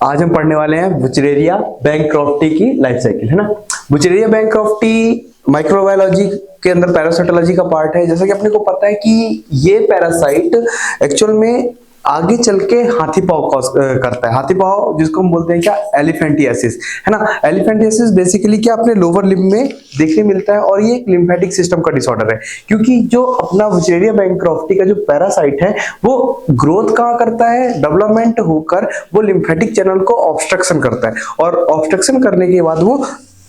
आज हम पढ़ने वाले हैं बुचेरिया बैंक्रॉफ्टी की लाइफ साइकिल, है ना। बुचेरिया बैंक्रॉफ्टी माइक्रोबायोलॉजी के अंदर पैरासाइटोलॉजी का पार्ट है। जैसा कि अपने को पता है कि ये पैरासाइट एक्चुअल में आगे चल के हाथी पाव कॉज करता है। हाथी पाव जिसको हम बोलते हैं क्या, एलिफेंटियासिस, है ना। एलिफेंटियासिस बेसिकली क्या अपने लोअर लिम्ब में देखने मिलता है और ये एक लिम्फेटिक सिस्टम का डिसऑर्डर है। क्योंकि जो अपना बुचेरिया बैंक्रॉफ्टी का जो पैरासाइट है वो ग्रोथ कहाँ करता है, डेवलपमेंट होकर वो लिम्फेटिक चैनल को ऑब्स्ट्रक्शन करता है और ऑब्स्ट्रक्शन करने के बाद वो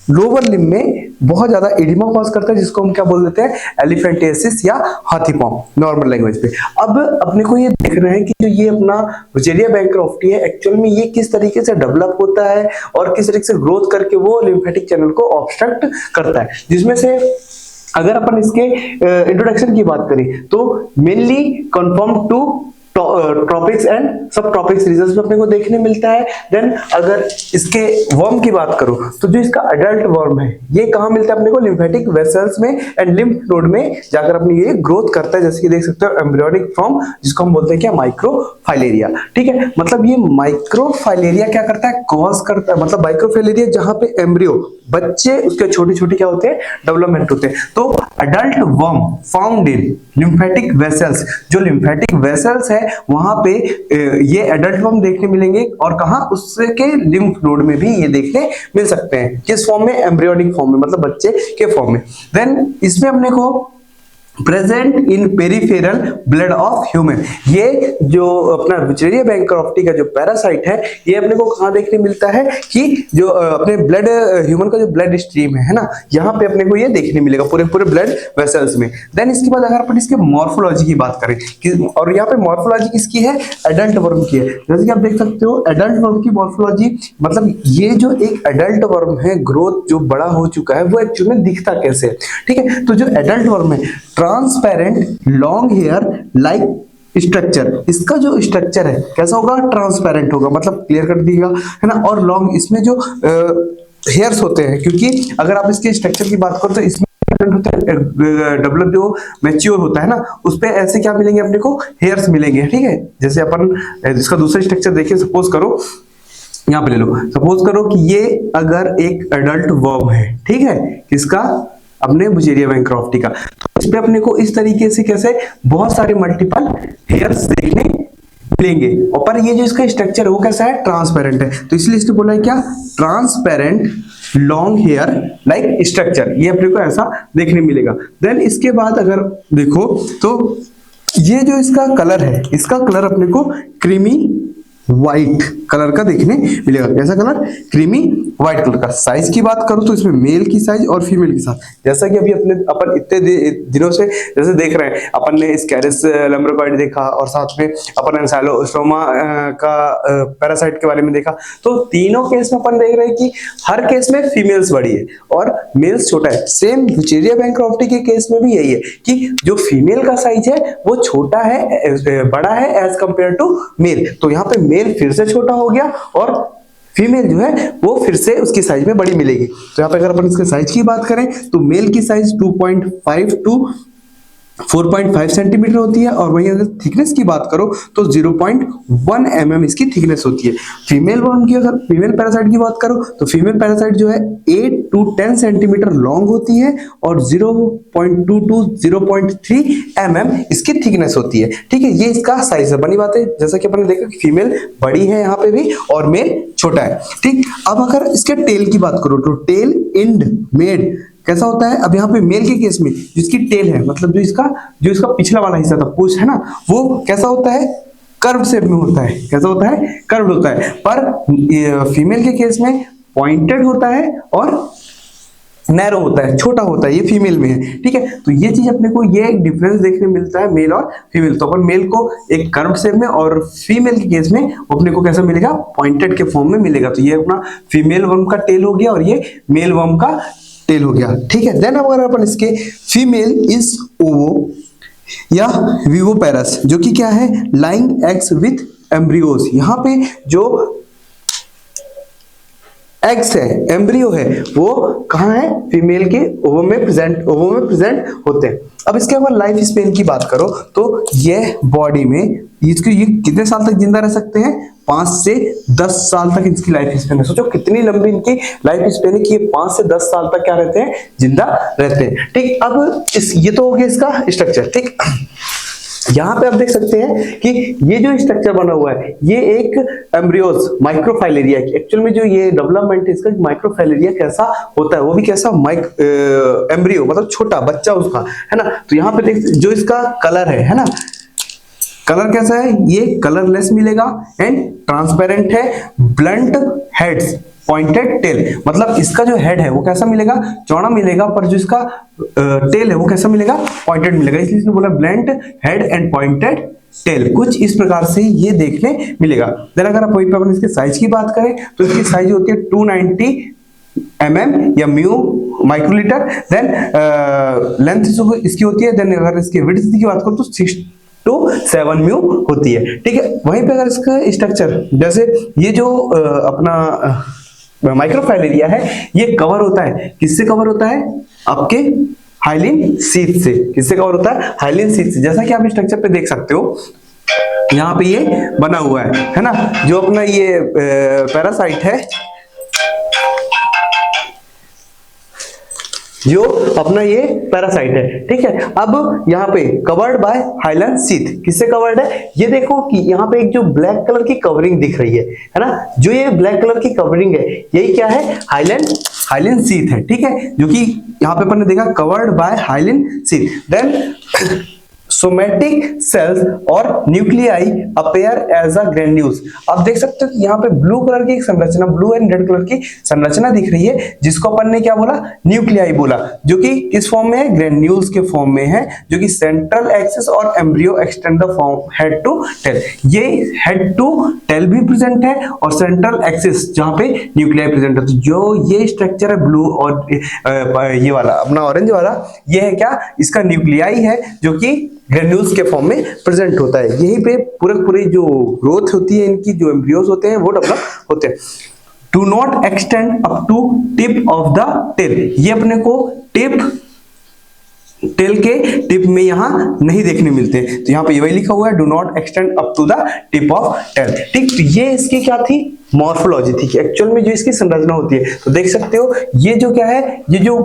लोअर लिम्ब में बहुत ज्यादा एडिमा कॉज करता है, जिसको हम क्या बोल देते हैं, एलिफेंटियासिस या हाथी पांव नॉर्मल लैंग्वेज पे। अब अपने को ये देख रहे हैं कि जो ये अपना बुचेरिया बैंक्रॉफ्टी है एक्चुअल में ये किस तरीके से डेवलप होता है और किस तरीके से ग्रोथ करके वो लिम्फेटिक चैनल को ऑब्स्ट्रक्ट करता है। जिसमें से अगर अपन इसके इंट्रोडक्शन की बात करें तो mainly confirm to tropics and subtropics regions में अपने को देखने मिलता है। देन अगर इसके वर्म की बात करूं तो जो इसका एडल्ट वर्म है ये कहां मिलता है अपने को, लिम्फेटिक वेसल्स में एंड लिम्फ नोड में जाकर अपनी ये ग्रोथ करता है। जैसे कि देख सकते हो एम्ब्रियोनिक फॉर्म, जिसको हम बोलते हैं क्या, माइक्रोफाइलेरिया। ठीक है, मतलब ये माइक्रोफाइलेरिया क्या करता है, कॉज करता है, मतलब माइक्रोफाइलेरिया जहां पे एम्ब्रियो बच्चे उसके छोटे छोटे क्या होते हैं, डेवलपमेंट होते हैं। तो adult worm found in lymphatic vessels, जो लिम्फेटिक वेसल्स है वहां पे ये एडल्ट वर्म देखने मिलेंगे और कहां, उसके लिम्फ नोड में भी ये देखने मिल सकते हैं। किस फॉर्म में, एम्ब्रियोनिक फॉर्म में, मतलब बच्चे के फॉर्म में। देन इसमें अपने को present in peripheral blood of human, ये जो अपना बुचेरिया बैंक्रॉफ्टी का जो पैरासाइट है ये अपने को कहां देखने मिलता है कि जो अपने ब्लड ह्यूमन का जो ब्लड स्ट्रीम है ना, यहाँ पे अपने को ये देखने मिलेगा पूरे पूरे ब्लड वेसल्स में। देन इसके बाद अगर अपन इसके मॉर्फोलॉजी की बात करें कि, और यहाँ पे मॉर्फोलॉजी किसकी है, एडल्ट वर्म की है। जैसे कि आप देख सकते हो एडल्ट वर्म की मॉर्फोलॉजी, मतलब ये जो एक एडल्ट वर्म है, ग्रोथ जो बड़ा हो चुका है, वो एक्चुअली में दिखता कैसे है। ठीक है, तो जो एडल्ट वर्म है transparent long hair like structure, इसका जो स्ट्रक्चर है कैसा होगा, ट्रांसपेरेंट होगा, मतलब क्लियर कर दिएगा, है ना। और लॉन्ग, इसमें जो हेयर्स होते हैं, क्योंकि अगर आप इसके स्ट्रक्चर की बात करो तो इसमें डेवलप जो मैच्योर होता है ना, उस पे ऐसे क्या मिलेंगे अपने को, हेयर्स मिलेंगे। ठीक है, जैसे अपन इसका दूसरा स्ट्रक्चर देखिए, सपोज करो यहाँ पे ले लो, सपोज करो कि ये अगर एक एडल्ट वर्म है, ठीक है, किसका, अपने बुचेरिया बैंक्रॉफ्टी का, तो इस पे अपने को इस तरीके से कैसे बहुत सारे मल्टीपल हेयर्स देखने मिलेंगे। और पर ये जो इसका स्ट्रक्चर है वो कैसा है, ट्रांसपेरेंट है, तो इसलिए इसको बोला है क्या, transparent long hair like structure, ये अपने को ऐसा देखने मिलेगा। देन इसके बाद अगर देखो तो ये जो इसका कलर है, इसका कलर अपने को क्रीमी व्हाइट कलर का देखने मिलेगा। कैसा कलर, क्रीमी व्हाइट कलर का। साइज की बात करूं तो इसमें मेल की साइज और फीमेल की साइज, जैसा कि अभी अपन इतने दिनों से जैसे देख रहे हैं, अपन ने स्कैरिस लैम्ब्रोकॉइड देखा और साथ में अपन एंसाइलोस्टोमा का पैरासाइट के बारे में देखा। तो तीनों केस में अपन देख रहे हैं कि हर केस में फीमेल्स बड़ी है और मेल्स छोटा है। सेम बुचेरिया बैंक्रॉफ्टी के केस में भी यही है कि जो फीमेल का साइज है वो छोटा है, बड़ा है एज कंपेयर टू मेल। तो यहाँ पे मेल फिर से छोटा हो गया और फीमेल जो है वो फिर से उसकी साइज में बड़ी मिलेगी। तो यहाँ पे अगर अपन इसके साइज की बात करें तो मेल की साइज 2.5 टू 4.5 सेंटीमीटर होती है और वहीं अगर थिकनेस की बात करो तो 0.1 mm इसकी थिकनेस होती है। फीमेल वर्म की, अगर फीमेल पैरासाइट की बात करो तो फीमेल पैरासाइट जो है 8 टू 10 सेंटीमीटर लॉन्ग होती है और 0.2 टू 0.3 mm इसकी थिकनेस होती है। ठीक है, ये इसका साइज है। बनी बात है, जैसा कि अपन ने देखा कि फीमेल बड़ी है यहाँ पे भी और मेल छोटा है। ठीक, अब अगर इसके टेल की बात करो तो टेल इंड मेड कैसा होता है, अब यहाँ पे मेल के केस में जिसकी टेल है, मतलब जो इसका पिछला वाला हिस्सा था, पूंछ है ना, वो कैसा होता है, कर्व शेप में होता है। कैसा होता है, कर्व होता है। पर फीमेल के केस में पॉइंटेड होता है और नैरो होता है, छोटा होता है, ये फीमेल में है। ठीक है, तो ये चीज अपने को ये एक डिफरेंस देखने मिलता है मेल और फीमेल। तो अपन मेल को एक कर्व शेप में और फीमेल के केस में अपने को कैसा मिलेगा, पॉइंटेड के फॉर्म में मिलेगा। तो ये अपना फीमेल वर्म का टेल हो गया और ये मेल वर्म का टेल हो गया। ठीक है, देन अगर अपन इसके फीमेल इज ओवो या विवोपेरस, जो कि क्या है, लाइंग एग्स विथ एम्ब्रियोज। यहाँ पे जो एग्स है, एम्ब्रियो है, वो कहाँ है? फीमेल के ओवम में प्रेजेंट होते हैं। अब इसके बाद लाइफ स्पेन की बात करो तो ये बॉडी में ये कितने साल तक जिंदा रह सकते हैं? 5 से 10 साल तक इसकी लाइफ स्पेन है। सोचो कितनी लंबी इनकी लाइफ स्पेन है कि ये 5 से 10 साल तक क्या रहते हैं? जिंदा रहते हैं। ठीक, अब ये तो हो गया इसका स्ट्रक्चर। ठीक, यहाँ पे आप देख सकते हैं कि ये जो स्ट्रक्चर बना हुआ है ये एक एम्ब्रियोज माइक्रोफाइलेरिया की, एक्चुअल में जो ये डेवलपमेंट है इसका माइक्रोफाइलेरिया कैसा होता है, वो भी कैसा एम्ब्रियो मतलब छोटा बच्चा उसका, है ना। तो यहाँ पे देख जो इसका कलर है ना, कलर कैसा है? ये कलरलेस मिलेगा एंड ट्रांसपेरेंट है, ब्लंट हेड्स, पॉइंटेड टेल, मतलब इसका जो हेड है वो कैसा मिलेगा? चौड़ा मिलेगा, पर जो इसका टेल है वो कैसा मिलेगा? पॉइंटेड मिलेगा, इसलिए इसने बोला blunt head and pointed tail. कुछ इस प्रकार से ये देखने मिलेगा। देन अगर आप वही पे इसके साइज की बात करें तो इसकी साइज होती है 290 mm या म्यू माइक्रोलीटर। देन लेंथ इसकी होती है, देन अगर इसकी विड्थ की बात करो तो 6 to 7 म्यू होती है। ठीक है, वहीं पे अगर इसका स्ट्रक्चर जैसे ये जो अपना माइक्रोफाइलेरिया है ये कवर होता है, किससे कवर होता है? आपके हाइलिन शीथ से। किससे कवर होता है? हाइलिन शीथ से। जैसा कि आप स्ट्रक्चर पे देख सकते हो यहाँ पे ये बना हुआ है ना, जो अपना ये पैरासाइट है, जो अपना ये पैरासाइट है। ठीक है, अब यहाँ पे कवर्ड बाय हाइलन शीथ, किससे कवर्ड है? ये देखो कि यहाँ पे एक जो ब्लैक कलर की कवरिंग दिख रही है ना, जो ये ब्लैक कलर की कवरिंग है यही क्या है? हाइलन शीथ है। ठीक है, जो कि यहाँ पे अपन ने देखा covered by hyaline sheath. Then somatic cells और nuclei appear as a granules. आप देख सकते हो कि यहाँ पे ब्लू कलर की एक संरचना, ब्लू एंड रेड कलर की संरचना दिख रही है, जिसको अपन ने क्या बोला? न्यूक्लियाई बोला, जो कि किस फॉर्म में है? ग्रेन्यूल्स के फॉर्म में है, जो कि सेंट्रल एक्सिस और embryo extend the form head to tail. ये हेड टू टेल भी प्रेजेंट है और सेंट्रल एक्सिस जहां पे न्यूक्लियाई प्रेजेंट है। तो जो ये स्ट्रक्चर है ब्लू और ये वाला अपना ऑरेंज वाला, ये है क्या? इसका न्यूक्लियाई है, जो कि ग्रेन्यूल्स के फॉर्म में प्रेजेंट होता है। यहीं पे पूरी जो ग्रोथ होती है इनकी, जो एम्ब्रियोज होते हैं वो डेवलप होते हैं। Do not extend up to tip of the tail. ये अपने को टेल के टिप में यहां नहीं देखने मिलते, तो यहां पे ये वही लिखा हुआ है, do not extend up to the tip of tail. ठीक, तो ये इसकी क्या थी? मॉर्फोलॉजी थी, एक्चुअल में जो इसकी संरचना होती है। तो देख सकते हो ये जो क्या है, ये जो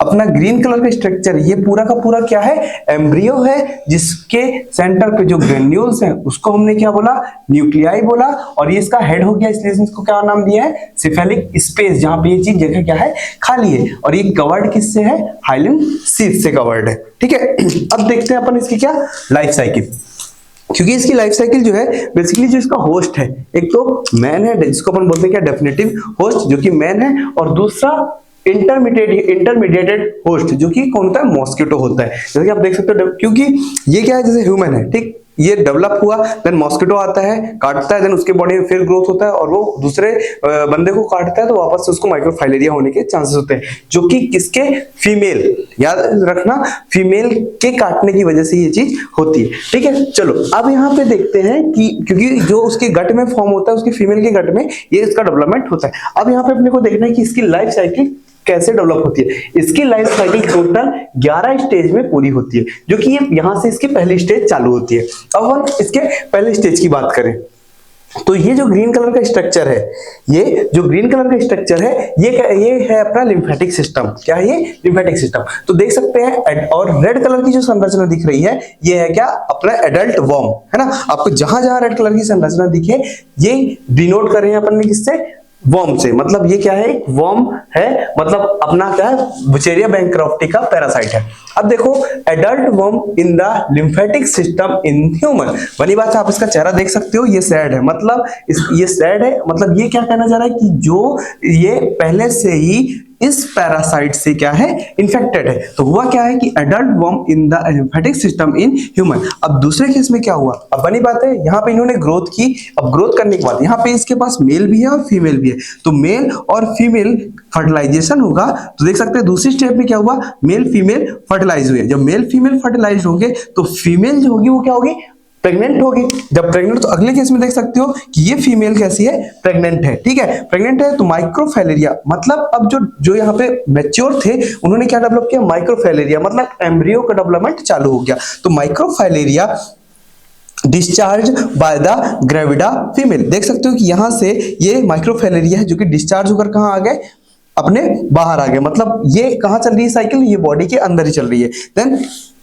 अपना ग्रीन कलर का स्ट्रक्चर, ये पूरा का पूरा क्या है? एम्ब्रियो है, जिसके सेंटर पे जो ग्रेन्यूल्स हैं उसको हमने क्या बोला? न्यूक्लियाई बोला। और ये इसका हेड हो गया, इसलिए इसको क्या नाम दिया है? सिफेलिक स्पेस, जहां पे ये चीज जगह क्या है? खाली है। और ये कवर्ड किससे है? हाइलिन शीथ से कवर्ड है। ठीक है, अब देखते हैं अपन इसकी क्या लाइफ साइकिल, क्योंकि इसकी लाइफ साइकिल जो है बेसिकली जो इसका होस्ट है, एक तो मैन है जिसको अपन बोलते हैं क्या? डेफिनेटिव होस्ट, जो कि मैन है, और दूसरा इंटरमीडिएटेड होस्ट, जो कि कौन होता है? मॉस्किटो होता है। जैसे कि आप देख सकते हो, क्योंकि ये क्या है? जैसे ह्यूमन है, ठीक, ये डेवलप हुआ, देन मॉस्किटो आता है, काटता है, देन उसके बॉडी में फिर ग्रोथ होता है और वो दूसरे बंदे को काटता है, तो वापस से उसको माइक्रोफाइलेरिया होने के चांसेस होते हैं, जो कि किसके? फीमेल, याद रखना, फीमेल के काटने की वजह से ये चीज होती है। ठीक है, चलो अब यहाँ पे देखते हैं कि क्योंकि जो उसके गट में फॉर्म होता है, उसकी फीमेल के गट में ये इसका डेवलपमेंट होता है। अब यहाँ पे अपने को देखना है कि इसकी लाइफ साइकिल कैसे डेवलप होती है। इसकी लाइफ साइकिल टोटल 11 स्टेज में पूरी होती है, जो कि ये यहां से इसकी पहली स्टेज चालू होती है। अब हम इसके पहले स्टेज की बात करें तो ये जो ग्रीन कलर का स्ट्रक्चर है, ये जो ग्रीन कलर का स्ट्रक्चर है, ये है अपना लिम्फेटिक सिस्टम। क्या है ये? Lymphatic system. तो देख सकते हैं, और रेड कलर की जो संरचना दिख रही है, ये है क्या? अपना एडल्ट वर्म, है ना। आपको जहां जहां रेड कलर की संरचना दिखे, ये डिनोट कर रहे हैं अपन ने किससे? वर्म से। मतलब ये क्या है? एक वर्म है, मतलब अपना क्या है? बुचेरिया बैंक्रॉफ्टी का पैरासाइट है। अब देखो, adult worm in the lymphatic system in human. बनी बात है, आप इसका चेहरा देख सकते हो, ये सैड है, मतलब ये सैड है, मतलब ये क्या कहना चाह रहा है कि जो ये पहले से ही इस पैरासाइट से क्या है? इन्फेक्टेड है। तो हुआ क्या है कि adult worm in the lymphatic system in human. अब दूसरे केस में क्या हुआ? अब बनी बात है, यहाँ पे इन्होंने ग्रोथ की। अब ग्रोथ करने के बाद यहाँ पे इसके पास मेल भी है और फीमेल भी है, तो मेल और फीमेल फर्टिलाइजेशन होगा। तो देख सकते हैं दूसरी स्टेप में क्या हुआ? मेल फीमेल फर्टिलाइज हुए। जब मेल फीमेल फर्टिलाइज होंगे तो फीमेल जो होगी वो क्या होगी? प्रेग्नेंट होगी। जब प्रेग्नेंट, तो अगले केस में देख सकते हो कि ये फीमेल कैसी है, प्रेग्नेंट है, ठीक है, प्रेग्नेंट है। तो माइक्रोफैलेरिया मतलब अब जो जो यहाँ पे मैच्योर थे उन्होंने क्या डेवलप किया, माइक्रोफैलेरिया मतलब एम्ब्रियो का डेवलपमेंट चालू हो गया। तो microfilaria discharge by the gravida female, देख सकते हो कि यहां से ये माइक्रोफैलेरिया है जो कि डिस्चार्ज होकर कहां आ गए, अपने बाहर आ गए। मतलब ये कहां चल रही है साइकिल, ये बॉडी के अंदर ही चल रही है, देन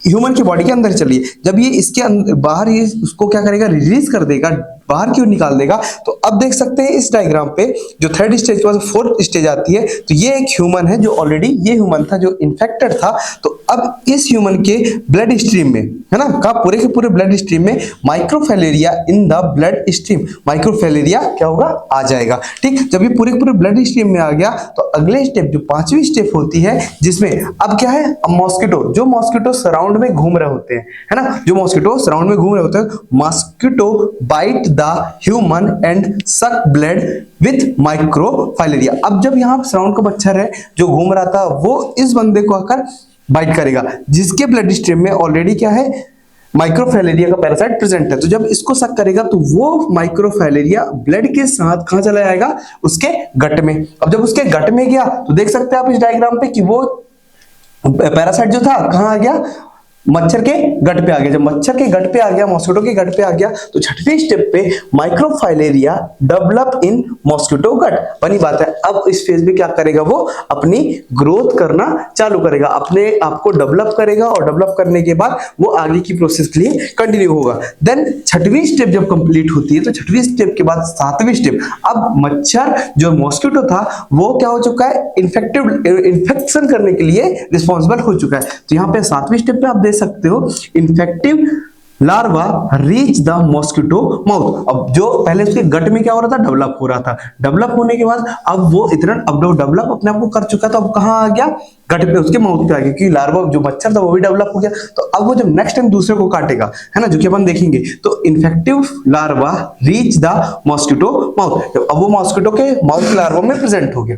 ह्यूमन की बॉडी के अंदर ही चल रही है। जब ये इसके बाहर ये उसको क्या करेगा, रिलीज कर देगा, बाहर क्यों निकाल देगा। तो अब देख सकते हैं इस डायग्राम पे जो थर्ड स्टेज के बाद फोर्थ स्टेज आती है, तो ये एक ह्यूमन है जो ऑलरेडी ये ह्यूमन था जो इन्फेक्टेड था। तो अब इस ह्यूमन के ब्लड स्ट्रीम में है ना, का पूरे के पूरे ब्लड स्ट्रीम में माइक्रोफैलेरिया इन द ब्लड स्ट्रीम, माइक्रोफैलेरिया क्या होगा, आ जाएगा। ठीक, जब ये पूरे के पूरे ब्लड स्ट्रीम में आ गया तो अगले स्टेप जो पांचवी स्टेप होती है, जिसमें अब क्या है, मॉस्किटो, जो मॉस्किटो सराउंड में घूम रहे होते हैं, है ना, जो मॉस्किटो सराउंड में घूम रहे होते हैं, mosquito bite the human and suck blood with microfilaria. अब जब यहाँ सराउंड का मच्छर है जो घूम रहा था, वो इस बंदे को आकर बाइट करेगा, जिसके ब्लड स्ट्रीम में ऑलरेडी क्या है, माइक्रोफैलेरिया का पैरासाइट प्रेजेंट है। तो जब इसको सक करेगा तो वो माइक्रोफैलेरिया ब्लड के साथ कहां चला जाएगा, उसके गट में। अब जब उसके गट में गया तो देख सकते हैं आप इस डायग्राम पे कि वो पैरासाइट जो था कहां आ गया, मच्छर के गट पे आ गया। जब मच्छर के गट पे आ गया, मॉस्किटो के गट पे आ गया, तो छठवीं स्टेप पे माइक्रोफाइलेरिया डेवलप इन मॉस्किटो गट। बनी बात है, अब इस फेज में क्या करेगा, वो अपनी ग्रोथ करना चालू करेगा, अपने आप को डेवलप करेगा, और डेवलप करने के बाद वो आगे की प्रोसेस के लिए कंटिन्यू होगा। देन छठवीं स्टेप जब कंप्लीट होती है, तो छठवीं स्टेप के बाद सातवीं स्टेप, अब मच्छर जो मॉस्किटो था वो क्या हो चुका है, इन्फेक्शन करने के लिए रिस्पॉन्सिबल हो चुका है। तो यहाँ पे सातवीं स्टेप पे आप देख सकते हो, infective larva reach the mosquito mouth. अब जो पहले उसके गट में क्या हो रहा था, डेवलप हो रहा था, डेवलप होने के बाद अब वो इतना अब डेवलप अपने आप को कर चुका था, अब कहां आ गया, गट पे, उसके माउथ पे आ गया, क्योंकि लार्वा जो मच्छर था वो भी डेवलप हो गया। तो अब वो जब नेक्स्ट टाइम दूसरे को काटेगा, है ना, जो कि अपन देखेंगे, तो infective larva reach the mosquito mouth, अब वो मॉस्किटो के माउथ लार्वा में प्रेजेंट हो गया।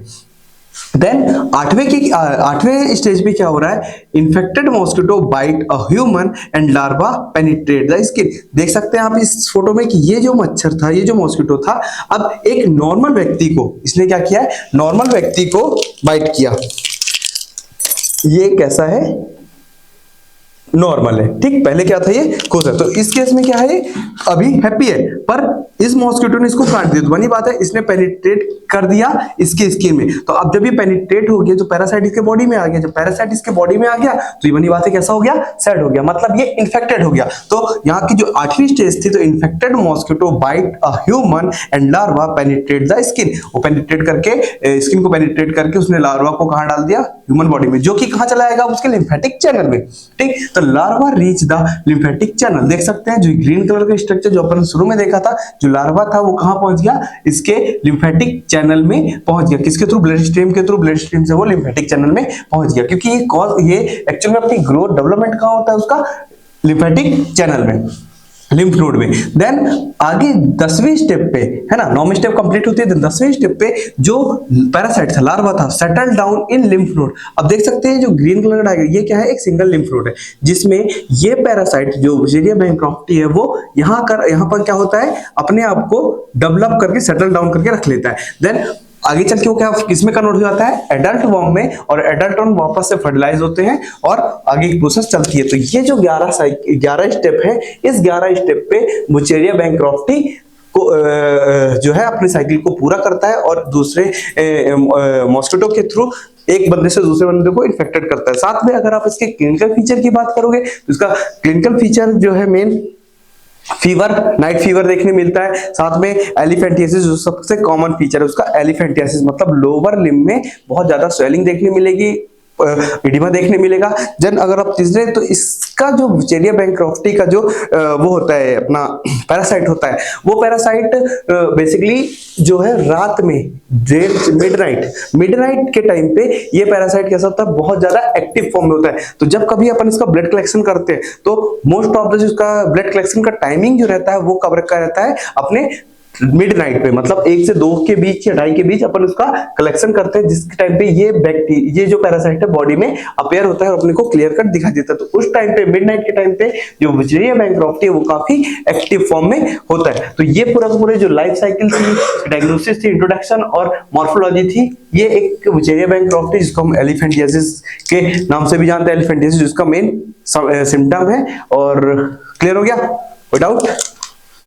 देन आठवें स्टेज पे क्या हो रहा है, infected mosquito bite a human and larva penetrate the skin. देख सकते हैं आप इस फोटो में कि ये जो मच्छर था, ये जो मॉस्किटो था, अब एक नॉर्मल व्यक्ति को इसने क्या किया है, नॉर्मल व्यक्ति को बाइट किया। ये कैसा है, नॉर्मल है, ठीक, पहले क्या था, ये खुश है। तो इस केस में क्या है, अभी हैप्पी है, पर इस मॉस्किटो ने इसको काट दिया, तो बनी बात है, इसने पेनिट्रेट कर दिया इसके स्किन में। तो अब जब ये पेनिट्रेट हो गया, जो पैरासाइट इसके बॉडी में आ गया, जब पैरासाइट इसके बॉडी में आ गया, तो ये बनी बात है, कैसा हो गया, सेड हो गया, मतलब ये इन्फेक्टेड हो गया। तो यहाँ की जो आठवीं स्टेज थी, तो infected mosquito bite a human and larva penetrate the skin, वो पेनिट्रेट करके स्किन को पेनिट्रेट करके उसने लार्वा को कहां डाल दिया, ह्यूमन बॉडी में, जो कि कहां चला जाएगा, उसके लिम्फेटिक चैनल में। ठीक, तो larva reach the lymphatic channel, देख सकते हैं जो ग्रीन कलर का स्ट्रक्चर जो अपन शुरू में देखा था, जो लार्वा था वो कहां पहुंच गया, इसके लिम्फेटिक चैनल में पहुंच गया, किसके थ्रू, ब्लड स्ट्रीम के थ्रू, ब्लड स्ट्रीम से वो लिम्फेटिक चैनल में पहुंच गया, क्योंकि ये एक्चुअल में अपनी ग्रोथ डेवलपमेंट कहां होता है, उसका लिम्फेटिक चैनल में, लिम्फ नोड में। देन आगे 10वीं स्टेप पे, है ना, 9वीं स्टेप कंप्लीट होती है, 10वीं स्टेप पे जो पैरासाइट था, लार्वा था, settle down in lymph node. अब देख सकते हैं जो ग्रीन कलर का डायग्राम, ये क्या है, एक सिंगल लिम्फ नोड है, जिसमें ये पैरासाइट जो बुचेरिया बैंक्रॉफ्टी है, वो यहाँ पर क्या होता है, अपने आप को डेवलप करके सेटल डाउन करके रख लेता है। देन आगे चल के वो क्या किसमें कन्वर्ट हो जाता है, एडल्ट वर्म में, और एडल्ट वर्म वापस से फर्टिलाइज होते हैं और आगे की प्रोसेस चलती है। तो ये जो 11 स्टेप है, इस 11 स्टेप पे बुचेरिया बैंक्रॉफ्टी को जो है अपनी साइकिल को पूरा करता है, और दूसरे मॉस्किटो के थ्रू एक बंदे से दूसरे बंदे को इन्फेक्टेड करता है। साथ में अगर आप इसके क्लिनिकल फीचर की बात करोगे, तो इसका क्लिनिकल फीचर जो है मेन फीवर, नाइट फीवर देखने मिलता है, साथ में एलिफेंटियासिस जो सबसे कॉमन फीचर है उसका, एलिफेंटियासिस मतलब लोअर लिम्ब में बहुत ज्यादा स्वेलिंग देखने मिलेगी, एडिमा देखने मिलेगा। जन अगर आप तीसरे, तो इसका जो बुचेरिया बैंक्रॉफ्टी का जो वो होता है अपना पैरासाइट होता है, वो पैरासाइट बेसिकली जो है रात में मिडनाइट के टाइम पे ये पैरासाइट कैसा होता है, बहुत ज्यादा एक्टिव फॉर्म में होता है। तो जब कभी अपन इसका ब्लड कलेक्शन करते हैं, तो मोस्ट ऑफ द जिसका ब्लड कलेक्शन का टाइमिंग जो रहता है वो कब रखा रहता है, अपने मिडनाइट पे, मतलब 1 से 2 के बीच या 2:30 के बीच अपन उसका कलेक्शन करते हैं, जिस टाइम पे ये जो पैरासाइट है बॉडी में अपेयर होता है और अपने को क्लियर कट दिखा देता है। तो उस टाइम पे मिडनाइट के टाइम पे जो बुचेरिया बैंक्रॉफ्टी है वो काफी एक्टिव फॉर्म में होता है। तो ये पूरे जो लाइफ साइकिल थी, डायग्नोसिस थी, इंट्रोडक्शन और मॉर्फोलॉजी थी, ये एक बुचेरिया बैंक्रॉफ्टी जिसको हम एलिफेंटियासिस के नाम से भी जानते हैं, एलिफेंटियासिस जिसका मेन सिम्टम है। और क्लियर हो गया? कोई डाउट?